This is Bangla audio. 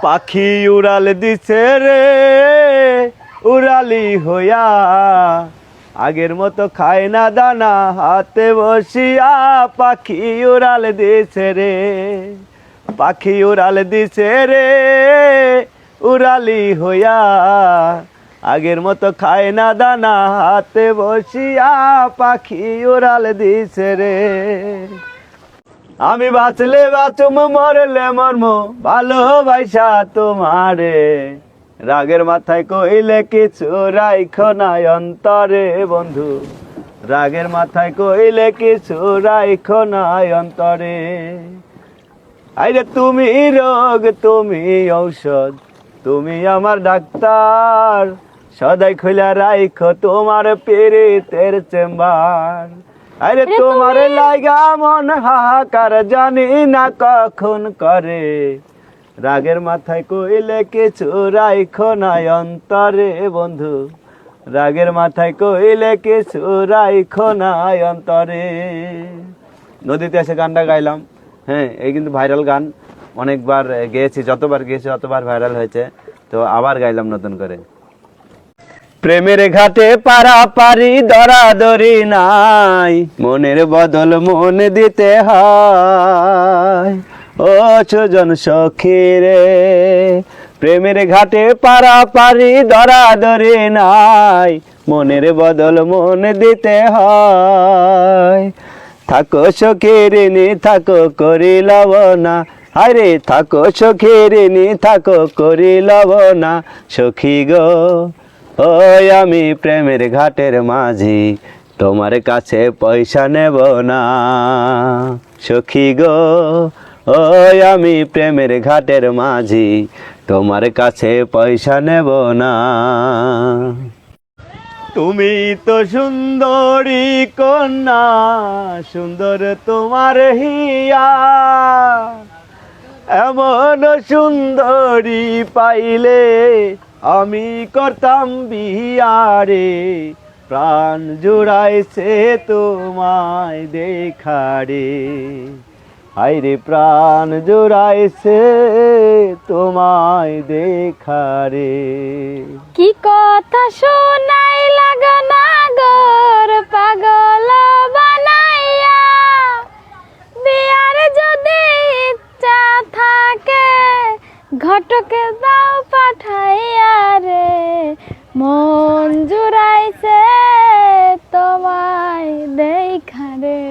পাখি উড়াল দিছে রে উড়ালি হইয়া, আগের মতো খায় না দানা হাতে বসিয়া। পাখি উড়াল দিছে রে, পাখি উড়াল দিছে রে উড়ালি হইয়া, আগের মতো খায় না দানা হাতে বসিয়া। পাখি উড়াল দিছে রে। আমি বাঁচলে বাঁচুম মরলে মরম ভালোবাসা তোমারে, রাগের মাথায় কইলে কিছু রাইখো নাই অন্তরে বন্ধু, রাগের মাথায় কইলে কিছু রাইখো নাই অন্তরে। আইরে তুমি রোগ তুমি ঔষধ, তুমি আমার ডাক্তার, সদাই খোলা রাইখো তোমার পীড়িতের চেম্বার। আরে তোমার লাগা মন হাহাকার জানি না কখন করে, রাগের মাথায় কইলে কিছু রাইখো নাই অন্তরে বন্ধু, রাগের মাথায় কইলে কিছু রাইখো নাই অন্তরে। নদীতে এসে গানটা গাইলাম, হ্যাঁ এই কিন্তু ভাইরাল গান, অনেকবার গেয়েছি, যতবার গেয়েছি অতবার ভাইরাল হয়েছে, তো আবার গাইলাম নতুন করে। প্রেমের ঘাটে পারাপারি দরাদরি নাই, মনের বদল মন দিতে হয়। ও সুজন সখী রে, প্রেমের ঘাটে পারাপারি দরাদরি নাই, মনের বদল মন দিতে হয়। থাকো সখী ঋণী থাকো করি লবনা, আরে থাকো সখী ঋণী থাকো করি লবনা। সখী গো ওই আমি প্রেমের ঘাটের মাঝি, তোমার কাছে পয়সা নেব না। সখী গো ওই আমি প্রেমের ঘাটের মাঝি, তোমার কাছে পয়সা নেব না। তুমি তো সুন্দরী কন্যা, সুন্দর তোমার হিয়া, এমন সুন্দরী পাইলে আমি করতাম বিয়ারে। প্রাণ জুড়াইছে তোমায় দেখারে, হায়রে প্রাণ জুড়াইছে তোমায় দেখারে। কি কথা শোনাই লাগনা গর পাগল বানাইয়া, বিয়ার যদি ইচ্ছা থাকে ঘটকে দাও পাঠাইয়া রে। মন জুড়াইছে তোমায় দেখা রে।